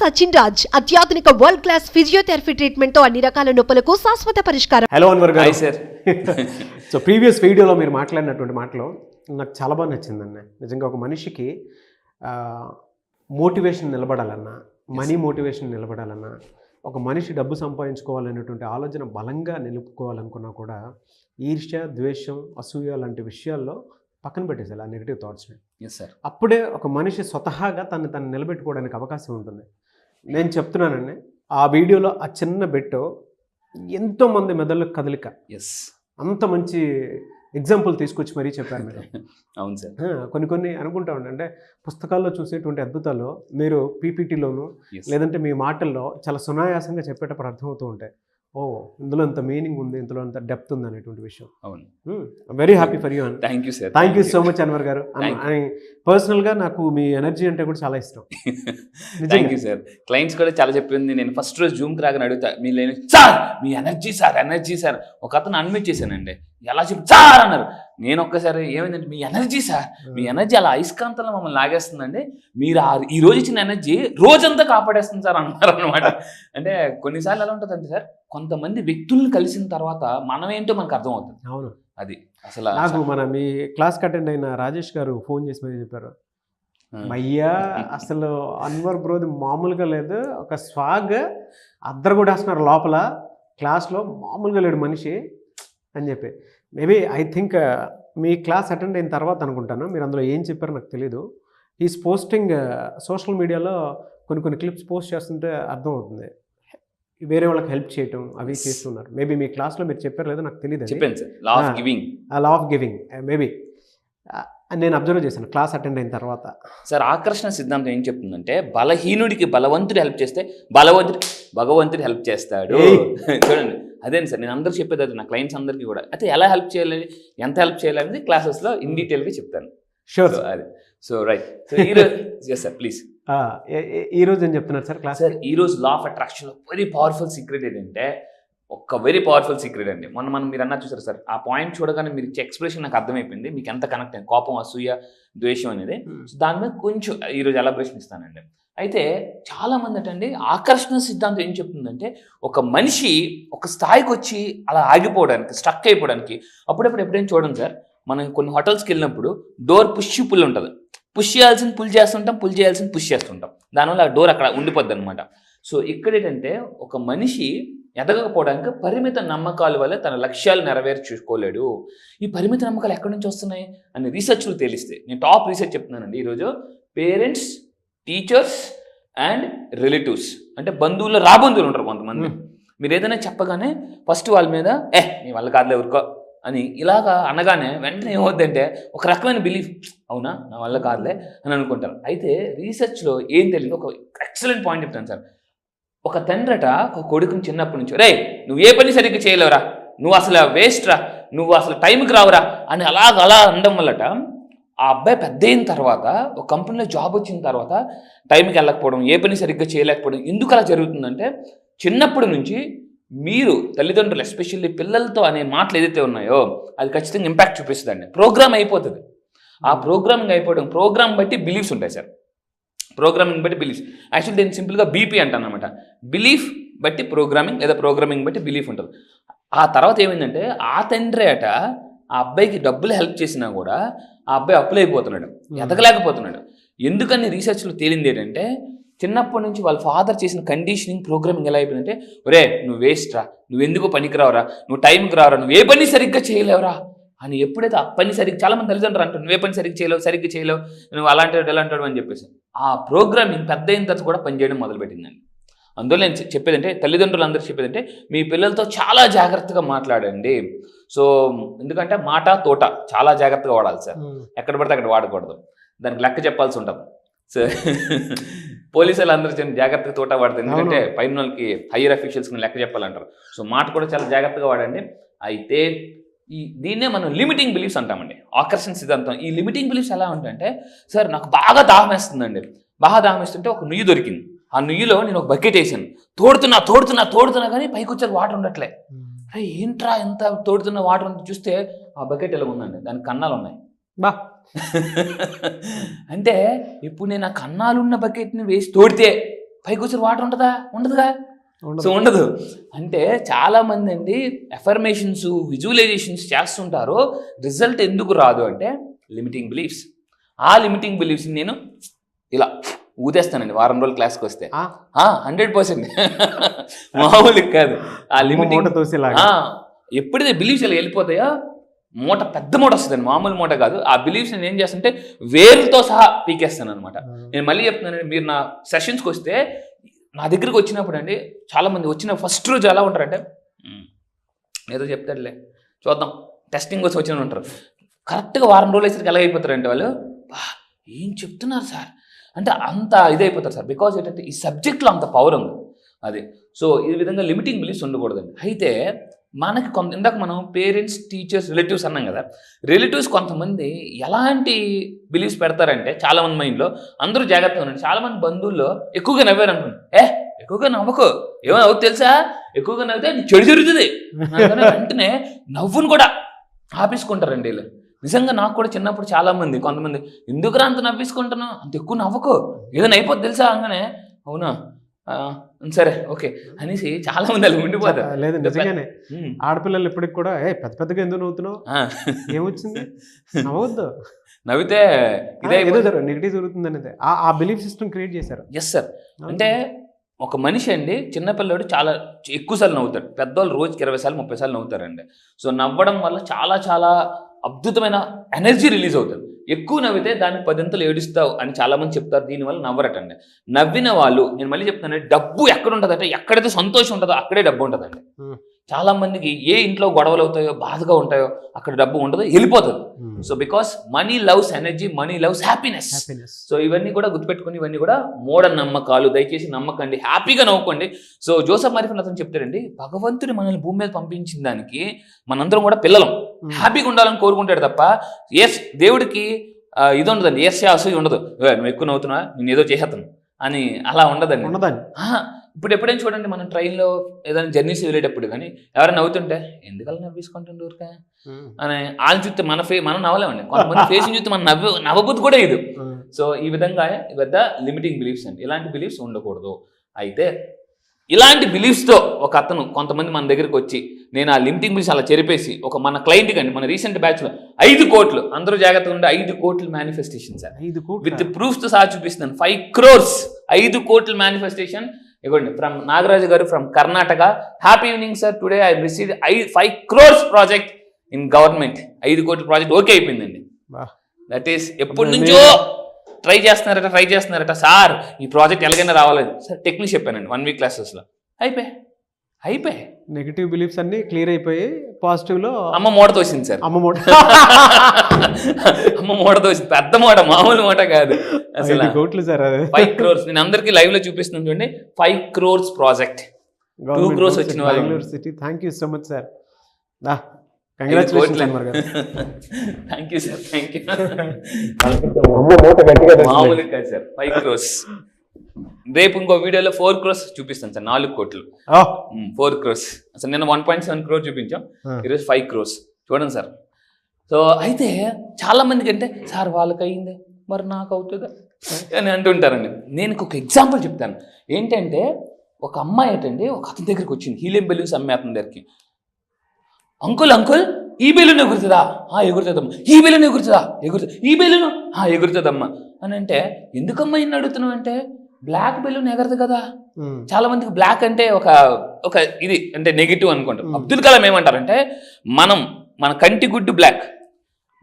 సచిన్ రాజ్ అత్యాధునిక world class physiotherapy treatment తో అన్ని రకాల నొప్పులకు శాశ్వత పరిష్కారం. హలో అన్వర్ గారు. Hi sir. సో ప్రీవియస్ వీడియోలో మీరు మాట్లాడినటువంటి మాటలు నాకు చాలా బాగా నచ్చిందన్న. నిజంగా ఒక మనిషికి మోటివేషన్ నిలబడాలన్నా, మనీ మోటివేషన్ నిలబడాలన్నా, ఒక మనిషి డబ్బు సంపాదించుకోవాలనేటువంటి ఆలోచన బలంగా నిలుపుకోవాలనుకున్నా కూడా ఈర్ష్య, ద్వేషం, అసూయ లాంటి విషయాల్లో పక్కన పెట్టేసాలి ఆ నెగిటివ్ థాట్స్ని. Yes sir. అప్పుడే ఒక మనిషి స్వతహాగా తను నిలబెట్టుకోవడానికి అవకాశం ఉంటుంది. నేను చెప్తున్నానండి, ఆ వీడియోలో ఆ చిన్న బెట్టు ఎంతోమంది మెదళ్ళ కదలిక. ఎస్, అంత మంచి ఎగ్జాంపుల్ తీసుకొచ్చి మరీ చెప్పారు మీరు. అవును సార్. కొన్ని అనుకుంటా ఉండే, అంటే పుస్తకాల్లో చూసేటువంటి అద్భుతాలు మీరు పీపీటీలోను లేదంటే మీ మాటల్లో చాలా సునాయాసంగా చెప్పేటప్పుడు అర్థమవుతూ ఉంటాయి. ఓ, ఇందులో అంత మీనింగ్ ఉంది, ఇందులో అంత డెప్త్ ఉంది అనేటువంటి విషయం. అవును. Very happy for you. Thank you sir. Thank you so much Anwar గారు. పర్సనల్గా నాకు మీ ఎనర్జీ అంటే కూడా చాలా ఇష్టం. Thank you sir. క్లయింట్స్ కూడా చాలా చెప్పింది. నేను ఫస్ట్ రోజు జూమ్కి రాగానే అడుగుతా, మీరు లేని సార్ మీ ఎనర్జీ సార్. ఒక అతను అన్మ్యూట్ చేశానండి, ఎలా చెప్పి సార్ అన్నారు. నేను ఒక్కసారి ఏమైందంటే, మీ ఎనర్జీ సార్, మీ ఎనర్జీ అలా అయస్కాంతంలో మమ్మల్ని లాగేస్తుందండి, మీరు ఈ రోజు ఇచ్చిన ఎనర్జీ రోజంతా కాపాడేస్తుంది సార్ అన్నారు అనమాట. అంటే కొన్నిసార్లు ఎలా ఉంటుందంటే సార్, కొంతమంది వ్యక్తులను కలిసిన తర్వాత మనం ఏంటో మనకు అర్థమవుతుంది. అవును, అది అసలు నాకు మీ క్లాస్కి అటెండ్ అయిన రాజేష్ గారు ఫోన్ చేసి మరీ చెప్పారు, అయ్యా అసలు అన్వర్ బ్రోది మామూలుగా లేదు, ఒక స్వాగ్ అద్దరు కూడా వేస్తున్నారు లోపల క్లాస్లో, మామూలుగా లేడు మనిషి అని చెప్పి. Maybe I think me class attend అయిన తర్వాత అనుకుంటాను, మీరు అందులో ఏం చెప్పారో నాకు తెలీదు. ఈస్ పోస్టింగ్ సోషల్ మీడియాలో కొన్ని క్లిప్స్ పోస్ట్ చేస్తుంటే అర్థమవుతుంది, వేరే వాళ్ళకి హెల్ప్ చేయటం అవి చేస్తున్నారు. మేబీ మీ క్లాస్లో మీరు చెప్పారు లేదో నాకు తెలియదు. చెప్పాను sir, law of giving. Maybe నేను అబ్జర్వ్ చేశాను క్లాస్ అటెండ్ అయిన తర్వాత. సార్, ఆకర్షణ సిద్ధాంతం ఏం చెప్తుందంటే, బలహీనుడికి బలవంతుడు హెల్ప్ చేస్తే భగవంతుడు హెల్ప్ చేస్తాడు. చూడండి, అదేంటి సార్ నేను అందరికి చెప్పేది అది, నా క్లయింట్స్ అందరికీ కూడా. అయితే ఎలా హెల్ప్ చేయాలి, ఎంత హెల్ప్ చేయాలి అనేది క్లాసెస్లో ఇన్ డీటెయిల్గా చెప్తాను. షూర్. అది సో రైట్. సో ఈరోజు ఎస్ సార్ ప్లీజ్. ఈరోజు ఏం చెప్తున్నారు సార్ క్లాస్? సార్ ఈరోజు లా ఆఫ్ అట్రాక్షన్లో వెరీ పవర్ఫుల్ సీక్రెట్ ఏంటంటే, వెరీ పవర్ఫుల్ సీక్రెట్ అండి. మనం మీరు అన్నా చూసారు సార్, ఆ పాయింట్ చూడగానే మీరు ఎక్స్ప్రెషన్ నాకు అర్థమైపోయింది, మీకు ఎంత కనెక్ట్ అయింది కోపం, అసూయ, ద్వేషం అనేది. సో దాని మీద కొంచెం ఈరోజు ఎలాబరేషన్ ఇస్తానండి. అయితే చాలామంది అంటండి, ఆకర్షణ సిద్ధాంతం ఏం చెప్తుందంటే, ఒక మనిషి ఒక స్థాయికి వచ్చి అలా ఆగిపోవడానికి, స్టక్ అయిపోవడానికి ఎప్పుడైనా చూడండి సార్, మనం కొన్ని హోటల్స్కి వెళ్ళినప్పుడు డోర్ పుల్ ఉంటుంది. పుష్ చేయాల్సింది పుల్ చేస్తుంటాం, పుల్ చేయాల్సింది పుష్ చేస్తుంటాం. దానివల్ల ఆ డోర్ అక్కడ ఉండిపోద్ది అనమాట. సో ఇక్కడ ఏంటంటే, ఒక మనిషి ఎదగకపోవడానికి పరిమిత నమ్మకాల వల్ల తన లక్ష్యాలు నెరవేర్చుకోలేడు. ఈ పరిమిత నమ్మకాలు ఎక్కడి నుంచి వస్తున్నాయి అని రీసెర్చ్లు తెలిస్తే, నేను టాప్ రీసెర్చ్ చెప్తున్నానండి ఈరోజు. పేరెంట్స్, టీచర్స్ అండ్ రిలేటివ్స్, అంటే బంధువులు, రాబంధువులు ఉంటారు కొంతమంది. మీరు ఏదైనా చెప్పగానే ఫస్ట్ వాళ్ళ మీద నీ వల్ల కాదులే ఊరుకో అని ఇలాగా అనగానే వెంటనే ఏమవుద్దంటే ఒక రకమైన బిలీఫ్, అవునా నా వల్ల కాదులే అని అనుకుంటారు. అయితే రీసెర్చ్లో ఏం తెలియదు, ఒక ఎక్సలెంట్ పాయింట్ చెప్తాను సార్. ఒక తండ్రట ఒక కొడుకుని చిన్నప్పటి నుంచి, రే నువ్వు ఏ పని సరిగ్గా చేయలేవురా, నువ్వు అసలు వేస్ట్ రా, నువ్వు అసలు టైంకి రావురా అని అలా అనడం వల్లట, ఆ అబ్బాయి పెద్ద అయిన తర్వాత ఒక కంపెనీలో జాబ్ వచ్చిన తర్వాత టైంకి వెళ్ళకపోవడం, ఏ పని సరిగ్గా చేయలేకపోవడం. ఎందుకు అలా జరుగుతుందంటే, చిన్నప్పటి నుంచి మీరు తల్లిదండ్రులు ఎస్పెషల్లీ పిల్లలతో అనే మాటలు ఏదైతే ఉన్నాయో అది ఖచ్చితంగా ఇంపాక్ట్ చూపిస్తుందండి. ప్రోగ్రామ్ అయిపోతుంది. ఆ ప్రోగ్రామింగ్ అయిపోవడం, ప్రోగ్రామ్ బట్టి బిలీఫ్స్ ఉంటాయి సార్. ప్రోగ్రామింగ్ బట్టి బిలీఫ్స్, యాక్చువల్లీ నేను సింపుల్గా బీపీ అంటాను అనమాట. బిలీఫ్ బట్టి ప్రోగ్రామింగ్, లేదా ప్రోగ్రామింగ్ బట్టి బిలీఫ్ ఉంటుంది. ఆ తర్వాత ఏమైందంటే, ఆ తండ్రి అట ఆ అబ్బాయికి డబ్బులు హెల్ప్ చేసినా కూడా ఆ అబ్బాయి అప్పులైపోతున్నాడు, ఎదగలేకపోతున్నాడు. ఎందుకని రీసెర్చ్లో తేలింది ఏంటంటే, చిన్నప్పటి నుంచి వాళ్ళ ఫాదర్ చేసిన కండిషనింగ్, ప్రోగ్రామింగ్ ఎలా అయిపోయిందంటే, ఒరే నువ్వు వేస్ట్ రా, నువ్వు ఎందుకు పనికిరావురా, నువ్వు టైంకి రావురా, నువ్వు ఏ పని సరిగ్గా చేయలేవురా అని. ఎప్పుడైతే ఆ పని సరిగ్గా, చాలామంది తల్లిదండ్రులు అంటారు, నువ్వే పని సరిగ్గా చేయలేవు, నువ్వు అలాంటి ఎలా అంటాడు అని చెప్పేసి, ఆ ప్రోగ్రామింగ్ పెద్ద అయిన తర్వాత కూడా పనిచేయడం మొదలుపెట్టిందండి. అందులో నేను చెప్పేదంటే, తల్లిదండ్రులు అందరూ చెప్పేదంటే, మీ పిల్లలతో చాలా జాగ్రత్తగా మాట్లాడండి. సో ఎందుకంటే మాట తోట చాలా జాగ్రత్తగా వాడాలి సార్, ఎక్కడ పడితే అక్కడ వాడకూడదు, దానికి లెక్క చెప్పాల్సి ఉంటుంది. సో పోలీసులు అందరూ జాగ్రత్తగా తోట వాడతారు, ఎందుకంటే పైన వాళ్ళకి హయ్యర్ అఫీషియల్స్కి లెక్క చెప్పాలంటారు. సో మాట కూడా చాలా జాగ్రత్తగా వాడండి. అయితే దీన్నే మనం లిమిటింగ్ బిలీఫ్స్ అంటామండి, ఆకర్షణ సిద్ధాంతం. ఈ లిమిటింగ్ బిలీఫ్స్ ఎలా ఉంటాయంటే, సార్ నాకు బాగా దాహం వేస్తుందండి, బాగా దాహం వేస్తుంటే ఒక నుయ్యి దొరికింది, ఆ నుయ్యిలో నేను ఒక బకెట్ వేసాను, తోడుతున్నా కానీ పైకి వచ్చాక వాటర్ ఉండట్లే. అరే ఏంట్రా ఎంత తోడుతున్న వాటర్ ఉంటే చూస్తే ఆ బకెట్ ఎలా ఉందండి, దానికి కన్నాలు ఉన్నాయి. బా అంటే ఇప్పుడు నేను ఆ కన్నాలున్న బకెట్ని వేసి తోడితే పైకి వచ్చి వాటర్ ఉంటుందా? ఉండదుగా. ఉండదు. సో ఉండదు. అంటే చాలా మంది అండి ఎఫర్మేషన్స్, విజువలైజేషన్స్ చేస్తుంటారు, రిజల్ట్ ఎందుకు రాదు అంటే లిమిటింగ్ బిలీఫ్స్. ఆ లిమిటింగ్ బిలీఫ్స్ నేను ఇలా ఊదేస్తానండి వారం రోజులు క్లాస్కి వస్తే. 100% మామూలు కాదు. ఆ లిమిటింగ్ ఎప్పుడైతే బిలీఫ్స్ ఇలా వెళ్ళిపోతాయో మూట, పెద్ద మూట వస్తుందండి, మామూలు మూట కాదు. ఆ బిలీఫ్స్ నేను ఏం చేస్తుంటే వేరుతో సహా పీకేస్తాను అనమాట. నేను మళ్ళీ చెప్తున్నానండి, మీరు నా సెషన్స్కి వస్తే నా దగ్గరికి వచ్చినప్పుడు అండి చాలా మంది వచ్చిన ఫస్ట్ రోజు ఎలా ఉంటారంటే ఏదో చెప్తాడులే చూద్దాం టెస్టింగ్ వచ్చి వచ్చిన ఉంటారు. కరెక్ట్గా వారం రోజులు వేసరికి ఎలా అయిపోతారంటే వాళ్ళు, ఏం చెప్తున్నారు సార్ అంటే అంత ఇదైపోతారు సార్. బికాజ్ ఏంటంటే ఈ సబ్జెక్ట్లో అంత పవర్ ఉంది అది. సో ఈ విధంగా లిమిటింగ్ బిలీఫ్స్ ఉండకూడదండి. అయితే మనకి ఇందాక మనం పేరెంట్స్, టీచర్స్, రిలేటివ్స్ అన్నాం కదా. రిలేటివ్స్ కొంతమంది ఎలాంటి బిలీఫ్స్ పెడతారంటే చాలా మంది మైండ్లో, అందరూ జాగ్రత్తగా ఉండండి, చాలా మంది బంధువుల్లో ఎక్కువగా నవ్వారు అనుకోండి, ఎక్కువగా నవ్వకు, ఏమో తెలుసా, ఎక్కువగా నవ్వితే చెడు జరుగుతుంది వెంటనే నవ్వును కూడా ఆపేసుకుంటారండి వీళ్ళు. నిజంగా నాకు కూడా చిన్నప్పుడు చాలా మంది, కొంతమంది ఎందుకురా అంత నవ్వేసుకుంటున్నావు, అంత ఎక్కువ నవ్వకు, ఏదైనా అయిపోద్ది తెలుసా అనగానే, అవునా సరే ఓకే అనేసి చాలా మంది అలా ఉండిపోతారు. లేదు నిజంగానే ఆడపిల్లలు ఇప్పటికి కూడా పెద్ద పెద్దగా ఎందుకు నవ్వుతున్నావు, ఏమొచ్చింది, నవ్వద్దు, నవ్వితే ఇదే నెగిటివ్ జరుగుతుంది అనేది ఆ బిలీఫ్ సిస్టమ్ క్రియేట్ చేశారు. Yes sir. అంటే ఒక మనిషి అండి, చిన్నపిల్లడు చాలా ఎక్కువసార్లు నవ్వుతాడు, పెద్దవాళ్ళు రోజుకి 20 సార్లు 30 సార్లు నవ్వుతారండి. సో నవ్వడం వల్ల చాలా చాలా అద్భుతమైన ఎనర్జీ రిలీజ్ అవుతుంది. ఎక్కువ నవ్వితే దాన్ని 10 ఏడుస్తావు అని చాలామంది చెప్తారు, దీనివల్ల నవ్వరటండి. నవ్విన వాళ్ళు, నేను మళ్ళీ చెప్తానండి, డబ్బు ఎక్కడ ఉంటుందంటే ఎక్కడైతే సంతోషం ఉంటుందో అక్కడే డబ్బు ఉంటుందండి. చాలా మందికి ఏ ఇంట్లో గొడవలు అవుతాయో, బాధగా ఉంటాయో అక్కడ డబ్బు ఉండదు, వెళ్ళిపోతుంది. So because money loves energy, money loves happiness. So ఇవన్నీ కూడా గుర్తుపెట్టుకుని, ఇవన్నీ కూడా మూఢ నమ్మకాలు, దయచేసి నమ్మకండి, హ్యాపీగా నవ్వుకోండి. సో జోసెఫ్ మారిఫన్ అతను చెప్తారండి, భగవంతుడు మనల్ని భూమి మీద పంపించిన దానికి మనందరం కూడా పిల్లలం, హ్యాపీగా ఉండాలని కోరుకుంటాడు తప్ప దేవుడికి ఇది ఉండదండి, అసూయ ఉండదు, నువ్వు ఎక్కువ నవ్వుతున్నా నేను ఏదో చేసేస్తాను అని అలా ఉండదండి. ఇప్పుడు ఎప్పుడైనా చూడండి, మనం ట్రైన్లో ఏదైనా జర్నీస్ వెళ్ళేటప్పుడు కానీ ఎవరైనా నవ్వుతుంటే ఎందుకలా నవ్వేసుకుంటుండే ఊరికే అని వాళ్ళని చూస్తే మనం నవ్వలేమండి. కొంతమంది ఫేస్ చూస్తే మనం నవ్వబుద్ధి కూడా ఇది. సో ఈ విధంగా పెద్ద లిమిటింగ్ బిలీఫ్స్ అండి, ఇలాంటి బిలీఫ్స్ ఉండకూడదు. అయితే ఇలాంటి బిలీఫ్స్తో ఒక అతను కొంతమంది మన దగ్గరికి వచ్చి, నేను ఆ లిమిటింగ్ బిలీఫ్స్ అలా చెరిపేసి ఒక మన క్లయింట్కి అండి, మన రీసెంట్ బ్యాచ్లో 5 కోట్లు, అందరూ జాగ్రత్తగా ఉండే 5 కోట్ల మేనిఫెస్టేషన్ సార్, విత్ ప్రూఫ్తో సహా చూపిస్తున్నాను. 5 crores 5 కోట్ల మేనిఫెస్టేషన్ ఇవ్వండి ఫ్రమ్ నాగరాజు గారు from Karnataka. Happy evening sir, today I received 5 crores project in government. 5 కోట్ల ప్రాజెక్ట్ ఓకే అయిపోయిందండి. దట్ ఈస్ ఎప్పటి నుంచో ట్రై చేస్తున్నారట సార్, ఈ ప్రాజెక్ట్ ఎలాగైనా రావాలని. సార్ టెక్నిక్ చెప్పానండి 1 week క్లాసెస్లో, అయిపోయి నెగిటివ్ బిలీఫ్స్ అన్ని క్లియర్ అయిపోయి పాజిటివ్ లో అమ్మ మూట తోసింది సార్. అమ్మ మూట తోసింది, పెద్ద మూట, మామూలు మూట కాదు అసలు. 5 కోట్లు సార్, 5 crores. నేను అందరికి లైవ్ లో చూపిస్తున్నాను చూడండి, 5 crores ప్రాజెక్ట్, 2 crores వచ్చిన వాళ్ళు. Thank you so much sir, congratulations Amar గారు. Thank you sir, thank you. మామూలు కాదు సార్, 5 crores. రేపు ఇంకో వీడియోలో 4 crores చూపిస్తాను సార్, 4 కోట్లు 4 crores. అసలు నేను 1.7 crore చూపించాం, ఈరోజు 5 crores. చూడండి సార్. సో అయితే చాలా మందికి అంటే సార్ వాళ్ళకి అయ్యింది మరి నాకు అవుతుందా అని అంటుంటారండి. నేను ఒక ఎగ్జాంపుల్ చెప్తాను. ఏంటంటే ఒక అమ్మాయి ఏంటండి ఒక అతని దగ్గరికి వచ్చింది, హీలియం బెలూన్స్ అమ్మే అతని దగ్గరికి. అంకుల్ ఈ బెలూన్ ఎగురుతుందా? ఎగురుతుందమ్మా. ఈ బెలూన్ ఎగురుతుందా? ఈ బెలూను ఎగురుతుందమ్మా అని అంటే, ఎందుకమ్మా ఇన్ని అడుగుతున్నావు అంటే, బ్లాక్ బెలూన్ ఎగరదు కదా. చాలా మందికి బ్లాక్ అంటే ఒక ఇది అంటే నెగిటివ్ అనుకుంటారు. అబ్దుల్ కలాం ఏమంటారంటే, మన కంటి గుడ్డు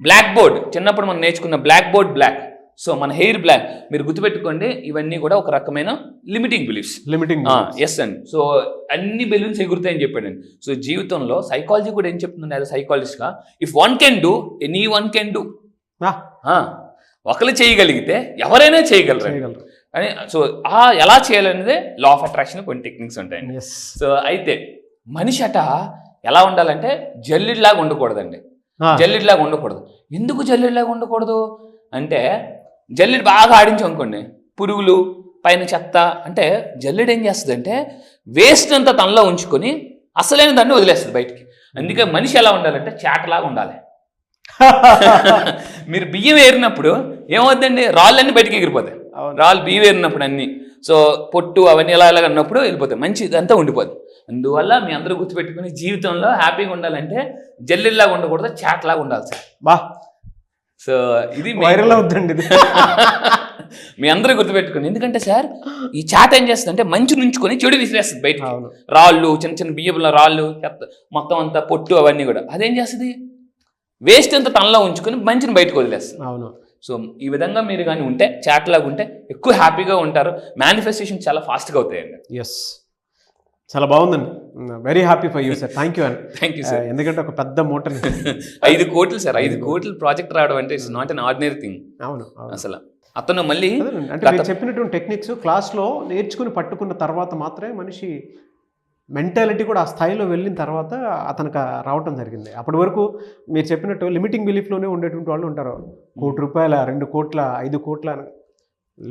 బ్లాక్ బోర్డ్, చిన్నప్పుడు మనం నేర్చుకున్న బ్లాక్ బోర్డ్ బ్లాక్, సో మన హెయిర్ బ్లాక్. మీరు గుర్తుపెట్టుకోండి, ఇవన్నీ కూడా ఒక రకమైన లిమిటింగ్ బిలీఫ్స్. ఎస్ అండి. సో అన్ని బెలూన్స్ ఎగురుతాయని చెప్పాడండి. సో జీవితంలో సైకాలజీ కూడా ఏం చెప్తుంది యాజ్ సైకాలజిస్ట్గా, if one can do any one can do. ఒకరు చేయగలిగితే ఎవరైనా చేయగలరు అని. సో ఎలా చేయాలనేదే లా ఆఫ్ అట్రాక్షన్ కొన్ని టెక్నిక్స్ ఉంటాయండి. సో అయితే మనిషి ఎలా ఉండాలంటే జల్లిడిలాగా ఉండకూడదండి. జల్లిడిలాగా ఉండకూడదు. ఎందుకు జల్లిడిలాగా ఉండకూడదు అంటే, జల్లిడి బాగా ఆడించాం అనుకోండి, పురుగులు పైన చెత్త అంటే జల్లిడి ఏం చేస్తుంది అంటే వేస్ట్ అంతా తనలో ఉంచుకొని అసలైన దాన్ని వదిలేస్తుంది బయటికి. అందుకే మనిషి ఎలా ఉండాలంటే చాటలాగా ఉండాలి. మీరు బియ్యం ఏరినప్పుడు ఏమవుతుందండి, రాళ్ళన్నీ బయటికి ఎగిరిపోతాయి. అవును. రాళ్ళు బీవేరు ఉన్నప్పుడు అన్ని, సో పొట్టు అవన్నీ ఇలా ఇలా అన్నప్పుడు వెళ్ళిపోతాయి, మంచి ఇదంతా ఉండిపోద్ది. అందువల్ల మీ అందరూ గుర్తుపెట్టుకుని జీవితంలో హ్యాపీగా ఉండాలంటే జల్లెల్లాగా ఉండకూడదు, చాట్ లాగా ఉండాలి సార్. బా, సో ఇది వైరల్ అవుతుందండి ఇది. మీ అందరూ గుర్తుపెట్టుకుని, ఎందుకంటే సార్ ఈ చాట్ ఏం చేస్తుంది అంటే మంచి నుంచుకొని చెడు విసిరేస్తుంది బయటకి. అవును. రాళ్ళు, చిన్న చిన్న బియ్యంలో రాళ్ళు, మొత్తం అంతా పొట్టు అవన్నీ కూడా అదేం చేస్తుంది, వేస్ట్ అంతా తనలో ఉంచుకొని మంచిని బయటకు వదిలేస్తుంది. అవును. సో ఈ విధంగా మీరు కానీ ఉంటే, చాట్ లాగా ఉంటే ఎక్కువ హ్యాపీగా ఉంటారు, మేనిఫెస్టేషన్ చాలా ఫాస్ట్గా అవుతాయండి. ఎస్, చాలా బాగుందండి. Very happy for you sir. Thank you అండి. Thank you sir. ఎందుకంటే ఒక పెద్ద మూటని 5 కోట్లు సార్, 5 కోట్లు ప్రాజెక్ట్ రావడం అంటే it's not an ordinary thing. అవును. అసలు అతను మళ్ళీ అంటే మీరు చెప్పినటువంటి టెక్నిక్స్ క్లాస్లో నేర్చుకుని పట్టుకున్న తర్వాత మాత్రమే మనిషి మెంటాలిటీ కూడా ఆ స్థాయిలో వెళ్ళిన తర్వాత అతనికి రావటం జరిగింది. అప్పటి వరకు మీరు చెప్పినట్టు లిమిటింగ్ బిలీఫ్లోనే ఉండేటువంటి వాళ్ళు ఉంటారు. 1 కోటి రూపాయల, 2 కోట్ల, 5 కోట్ల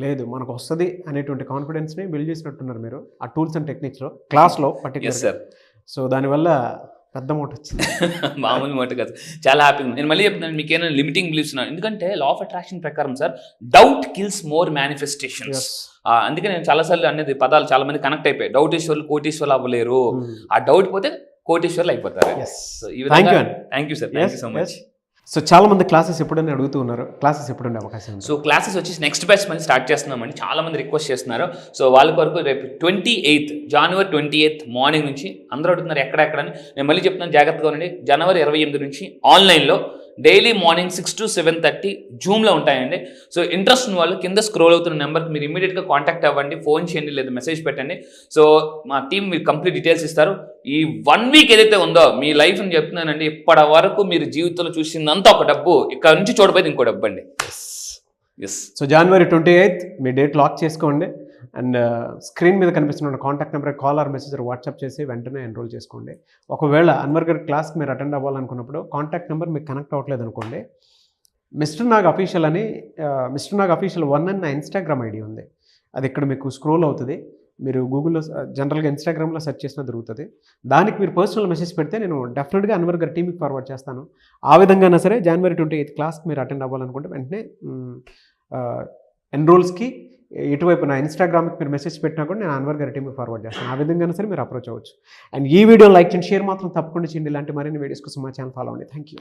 లేదు, మనకు వస్తుంది అనేటువంటి కాన్ఫిడెన్స్ని బిల్డ్ చేసినట్టున్నారు మీరు ఆ టూల్స్ అండ్ టెక్నిక్స్లో క్లాస్లో పర్టికులర్ సార్. సో దానివల్ల పెద్ద మూట వచ్చింది. మామూలు మూట కాదు, చాలా హ్యాపీగా. నేను మళ్ళీ చెప్తున్నాను, మీకు ఏమైనా లిమిటింగ్ బిలీఫ్స్ ఉన్నాయి, ఎందుకంటే లా ఆఫ్ అట్రాక్షన్ ప్రకారం sir doubt kills more manifestations. అందుకే నేను చాలాసార్లు అనేది పదాలు చాలా మంది కనెక్ట్ అయిపోయాయి. డౌటేశ్వర్లు కోటీశ్వర్లు అవ్వలేరు, ఆ డౌట్ పోతే కోటీశ్వర్లు అయిపోతారు. ఈ విధంగా thank you sir, thank you so much. So చాలా మంది క్లాసెస్ ఎప్పుడైనా అడుగుతూ ఉన్నారు, క్లాసెస్ ఎప్పుడు ఉండే అవకాశం ఉంది? సో క్లాసెస్ వచ్చేసి నెక్స్ట్ బ్యాచ్ మళ్ళీ స్టార్ట్ చేస్తున్నామండి, చాలా మంది రిక్వెస్ట్ చేస్తున్నారు. సో వాళ్ళ కొరకు రేపు January 28 మార్నింగ్ నుంచి అందరూ అడుగుతున్నారు ఎక్కడెక్కడని. నేను మళ్ళీ చెప్తున్నాను, జాగ్రత్తగా ఉండండి. January 28 నుంచి ఆన్లైన్లో డైలీ మార్నింగ్ 6 to 7:30 జూమ్లో ఉంటాయండి. సో ఇంట్రెస్ట్ ఉన్న వాళ్ళు కింద స్క్రోల్ అవుతున్న నెంబర్కి మీరు ఇమీడియట్గా కాంటాక్ట్ అవ్వండి, ఫోన్ చేయండి లేదా మెసేజ్ పెట్టండి. సో మా టీం మీకు కంప్లీట్ డీటెయిల్స్ ఇస్తారు. ఈ 1 వీక్ ఏదైతే ఉందో మీ లైఫ్ని చెప్తున్నానండి, ఇప్పటి వరకు మీరు జీవితంలో చూసిందంతా ఒక డబ్బు, ఇక్కడ నుంచి చూడబోయేది ఇంకో డబ్బు అండి. ఎస్. సో January 28 మీ డేట్ లాక్ చేసుకోండి. అండ్ స్క్రీన్ మీద కనిపిస్తున్న contact number call or message WhatsApp చేసి వెంటనే ఎన్రోల్ చేసుకోండి. ఒకవేళ అన్వర్ గారి క్లాస్కి మీరు అటెండ్ అవ్వాలనుకున్నప్పుడు కాంటాక్ట్ నెంబర్ మీకు కనెక్ట్ అవ్వట్లేదు అనుకోండి, మిస్టర్ నాగ్ అఫీషియల్ అని మిస్టర్ నాగ్ అఫీషియల్ 1 అని నా ఇన్స్టాగ్రామ్ ఐడి ఉంది. అది ఇక్కడ మీకు స్క్రోల్ అవుతుంది. మీరు గూగుల్లో జనరల్గా ఇన్స్టాగ్రామ్లో సెర్చ్ చేసినా దొరుకుతుంది. దానికి మీరు పర్సనల్ మెసేజ్ పెడితే నేను డెఫినెట్గా అన్వర్ గారి టీంకి ఫార్వర్డ్ చేస్తాను. ఆ విధంగానే సరే January 28 క్లాస్కి మీరు అటెండ్ అవ్వాలనుకుంటే వెంటనే ఎన్రోల్స్కి ఇటువైపు నా ఇన్స్టాగ్రామ్కి మీరు మెసేజ్ పెట్టినా కూడా నేను అన్వర్ గారి టీంకి ఫార్వర్డ్ చేస్తాను. ఆ విధంగానే సరే మీరు అప్రోచ్ అవ్వచ్చు. అండ్ ఈ వీడియో లైక్ చేయండి, షేర్ మాత్రం తప్పకుండా చేయండి. ఇలాంటి మరిన్ని వీడియోస్ కోసం మా ఛానల్ ఫాలో అవ్వండి. Thank you.